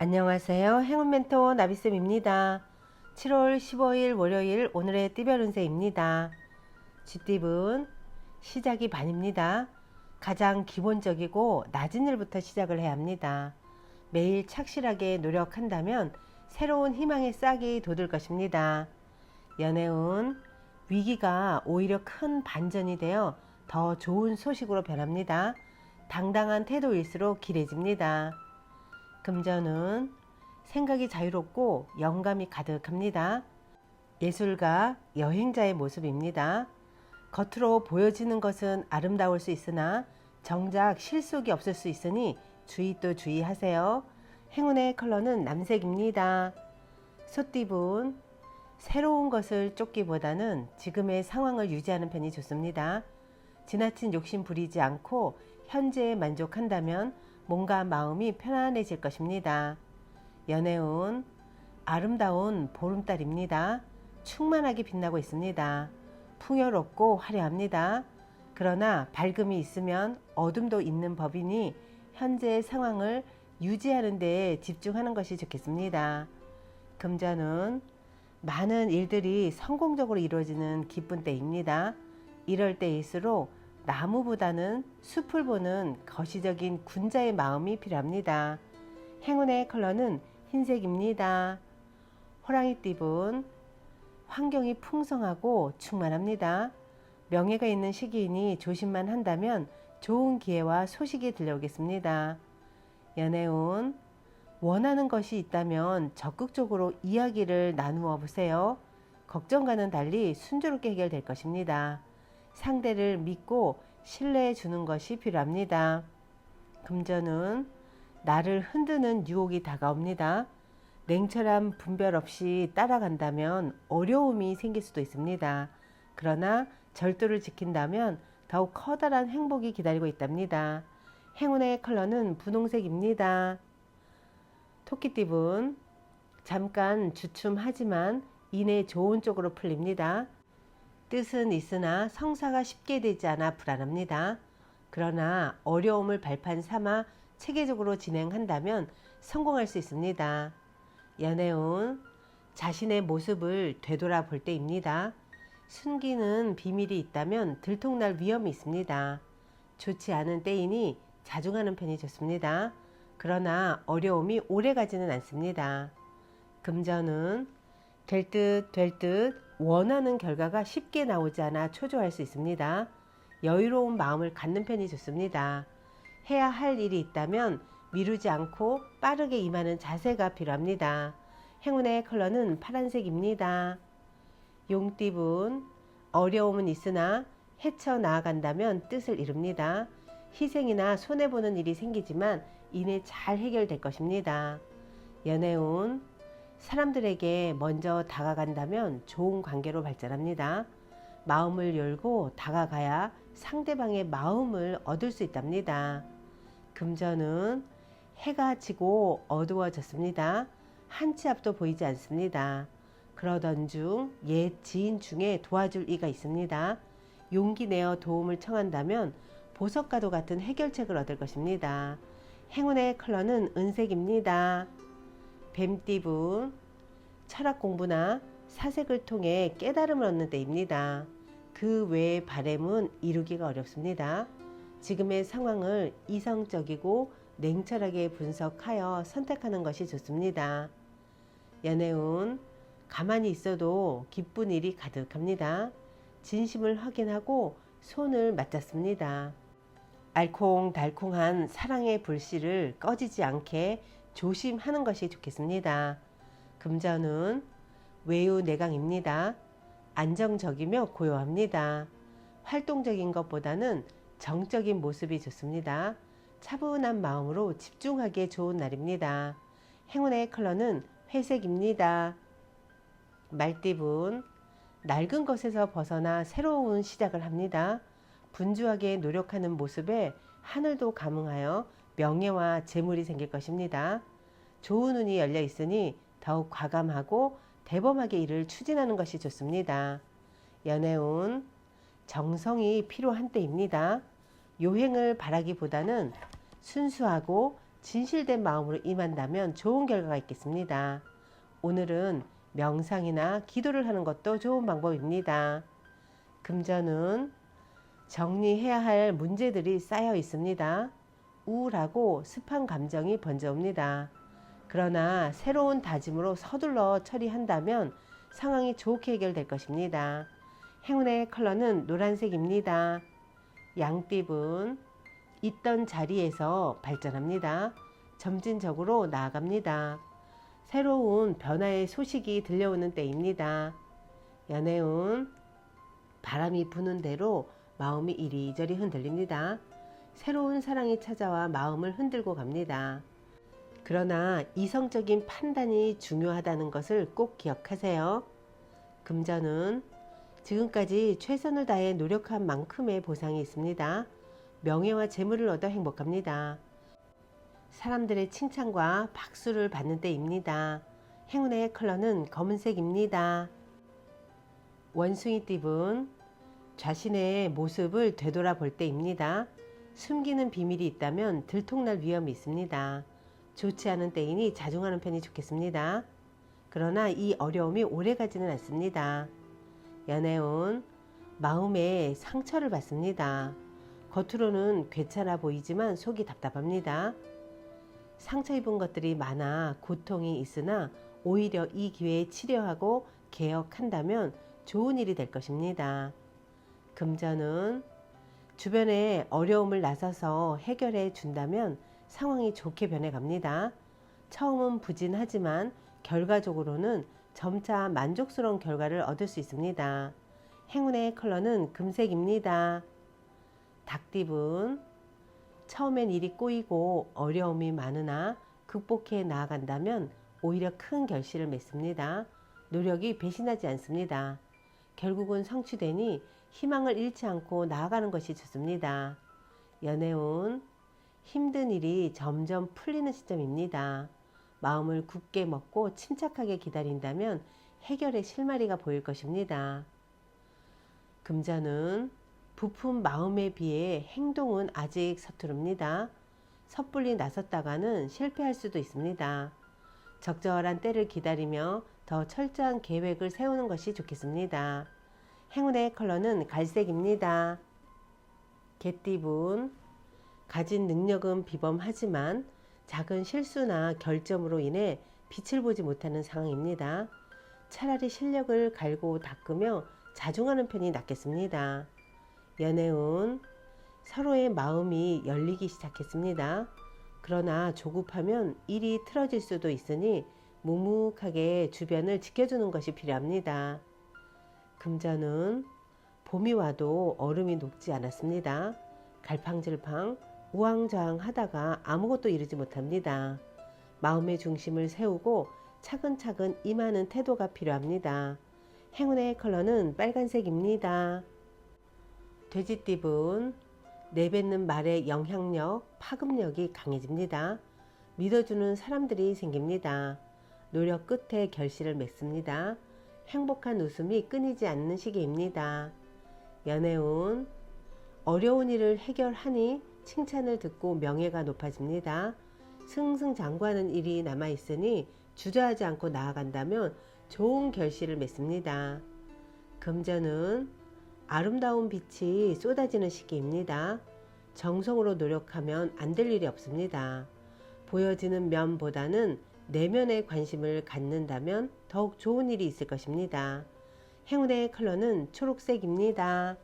안녕하세요. 행운 멘토 나비쌤입니다. 7월 15일 월요일 오늘의 띠별 운세입니다. 쥐띠분 시작이 반입니다. 가장 기본적이고 낮은 일부터 시작을 해야 합니다. 매일 착실하게 노력한다면 새로운 희망의 싹이 돋을 것입니다. 연애운 위기가 오히려 큰 반전이 되어 더 좋은 소식으로 변합니다. 당당한 태도일수록 길해집니다. 금전은 생각이 자유롭고 영감이 가득합니다. 예술가, 여행자의 모습입니다. 겉으로 보여지는 것은 아름다울 수 있으나 정작 실속이 없을 수 있으니 주의 또 주의하세요. 행운의 컬러는 남색입니다. 소띠분 새로운 것을 쫓기보다는 지금의 상황을 유지하는 편이 좋습니다. 지나친 욕심 부리지 않고 현재에 만족한다면 뭔가 마음이 편안해질 것입니다. 연애운 아름다운 보름달입니다. 충만하게 빛나고 있습니다. 풍요롭고 화려합니다. 그러나 밝음이 있으면 어둠도 있는 법이니 현재의 상황을 유지하는 데에 집중하는 것이 좋겠습니다. 금전은 많은 일들이 성공적으로 이루어지는 기쁜 때입니다. 이럴 때일수록 나무보다는 숲을 보는 거시적인 군자의 마음이 필요합니다. 행운의 컬러는 흰색입니다. 호랑이띠분 환경이 풍성하고 충만합니다. 명예가 있는 시기이니 조심만 한다면 좋은 기회와 소식이 들려오겠습니다. 연애운 원하는 것이 있다면 적극적으로 이야기를 나누어 보세요. 걱정과는 달리 순조롭게 해결될 것입니다. 상대를 믿고 신뢰해 주는 것이 필요합니다. 금전은 나를 흔드는 유혹이 다가옵니다. 냉철한 분별 없이 따라간다면 어려움이 생길 수도 있습니다. 그러나 절도를 지킨다면 더욱 커다란 행복이 기다리고 있답니다. 행운의 컬러는 분홍색입니다. 토끼띠분 잠깐 주춤하지만 이내 좋은 쪽으로 풀립니다. 뜻은 있으나 성사가 쉽게 되지 않아 불안합니다. 그러나 어려움을 발판 삼아 체계적으로 진행한다면 성공할 수 있습니다. 연애운 자신의 모습을 되돌아볼 때입니다. 숨기는 비밀이 있다면 들통날 위험이 있습니다. 좋지 않은 때이니 자중하는 편이 좋습니다. 그러나 어려움이 오래가지는 않습니다. 금전은 될 듯 원하는 결과가 쉽게 나오지 않아 초조할 수 있습니다. 여유로운 마음을 갖는 편이 좋습니다. 해야 할 일이 있다면 미루지 않고 빠르게 임하는 자세가 필요합니다. 행운의 컬러는 파란색입니다. 용띠분 어려움은 있으나 헤쳐나아간다면 뜻을 이룹니다. 희생이나 손해보는 일이 생기지만 이내 잘 해결될 것입니다. 연애운 사람들에게 먼저 다가간다면 좋은 관계로 발전합니다. 마음을 열고 다가가야 상대방의 마음을 얻을 수 있답니다. 금전은 해가 지고 어두워졌습니다. 한치 앞도 보이지 않습니다. 그러던 중 옛 지인 중에 도와줄 이가 있습니다. 용기 내어 도움을 청한다면 보석과도 같은 해결책을 얻을 것입니다. 행운의 컬러는 은색입니다. 뱀띠분 철학 공부나 사색을 통해 깨달음을 얻는 때입니다. 그 외의 바램은 이루기가 어렵습니다. 지금의 상황을 이성적이고 냉철하게 분석하여 선택하는 것이 좋습니다. 연애운 가만히 있어도 기쁜 일이 가득합니다. 진심을 확인하고 손을 맞잡습니다. 알콩달콩한 사랑의 불씨를 꺼지지 않게 조심하는 것이 좋겠습니다. 금전은 외유내강입니다. 안정적이며 고요합니다. 활동적인 것보다는 정적인 모습이 좋습니다. 차분한 마음으로 집중하기에 좋은 날입니다. 행운의 컬러는 회색입니다. 말띠분 낡은 것에서 벗어나 새로운 시작을 합니다. 분주하게 노력하는 모습에 하늘도 감흥하여 명예와 재물이 생길 것입니다. 좋은 운이 열려 있으니 더욱 과감하고 대범하게 일을 추진하는 것이 좋습니다. 연애운 정성이 필요한 때입니다. 요행을 바라기보다는 순수하고 진실된 마음으로 임한다면 좋은 결과가 있겠습니다. 오늘은 명상이나 기도를 하는 것도 좋은 방법입니다. 금전운, 정리해야 할 문제들이 쌓여 있습니다. 우울하고 습한 감정이 번져옵니다. 그러나 새로운 다짐으로 서둘러 처리한다면 상황이 좋게 해결될 것입니다. 행운의 컬러는 노란색입니다. 양띠분, 있던 자리에서 발전합니다. 점진적으로 나아갑니다. 새로운 변화의 소식이 들려오는 때입니다. 연애운, 바람이 부는 대로 마음이 이리저리 흔들립니다. 새로운 사랑이 찾아와 마음을 흔들고 갑니다. 그러나 이성적인 판단이 중요하다는 것을 꼭 기억하세요. 금전은 지금까지 최선을 다해 노력한 만큼의 보상이 있습니다. 명예와 재물을 얻어 행복합니다. 사람들의 칭찬과 박수를 받는 때입니다. 행운의 컬러는 검은색입니다. 원숭이띠분, 자신의 모습을 되돌아볼 때입니다. 숨기는 비밀이 있다면 들통날 위험이 있습니다. 좋지 않은 때이니 자중하는 편이 좋겠습니다. 그러나 이 어려움이 오래가지는 않습니다. 연애운, 마음에 상처를 받습니다. 겉으로는 괜찮아 보이지만 속이 답답합니다. 상처 입은 것들이 많아 고통이 있으나 오히려 이 기회에 치료하고 개혁한다면 좋은 일이 될 것입니다. 금전은 주변에 어려움을 나서서 해결해 준다면 상황이 좋게 변해갑니다. 처음은 부진하지만 결과적으로는 점차 만족스러운 결과를 얻을 수 있습니다. 행운의 컬러는 금색입니다. 닭띠분, 처음엔 일이 꼬이고 어려움이 많으나 극복해 나아간다면 오히려 큰 결실을 맺습니다. 노력이 배신하지 않습니다. 결국은 성취되니 희망을 잃지 않고 나아가는 것이 좋습니다. 연애운, 힘든 일이 점점 풀리는 시점입니다. 마음을 굳게 먹고 침착하게 기다린다면 해결의 실마리가 보일 것입니다. 금전은 부푼 마음에 비해 행동은 아직 서투릅니다. 섣불리 나섰다가는 실패할 수도 있습니다. 적절한 때를 기다리며 더 철저한 계획을 세우는 것이 좋겠습니다. 행운의 컬러는 갈색입니다. 개띠분, 가진 능력은 비범하지만 작은 실수나 결점으로 인해 빛을 보지 못하는 상황입니다. 차라리 실력을 갈고 닦으며 자중하는 편이 낫겠습니다. 연애운, 서로의 마음이 열리기 시작했습니다. 그러나 조급하면 일이 틀어질 수도 있으니 묵묵하게 주변을 지켜주는 것이 필요합니다. 금전은 봄이 와도 얼음이 녹지 않았습니다. 갈팡질팡 우왕좌왕하다가 아무것도 이루지 못합니다. 마음의 중심을 세우고 차근차근 임하는 태도가 필요합니다. 행운의 컬러는 빨간색입니다. 돼지띠분, 내뱉는 말의 영향력, 파급력이 강해집니다. 믿어주는 사람들이 생깁니다. 노력 끝에 결실을 맺습니다. 행복한 웃음이 끊이지 않는 시기입니다. 연애운, 어려운 일을 해결하니 칭찬을 듣고 명예가 높아집니다. 승승장구하는 일이 남아있으니 주저하지 않고 나아간다면 좋은 결실을 맺습니다. 금전은 아름다운 빛이 쏟아지는 시기입니다. 정성으로 노력하면 안 될 일이 없습니다. 보여지는 면보다는 내면에 관심을 갖는다면 더욱 좋은 일이 있을 것입니다. 행운의 컬러는 초록색입니다.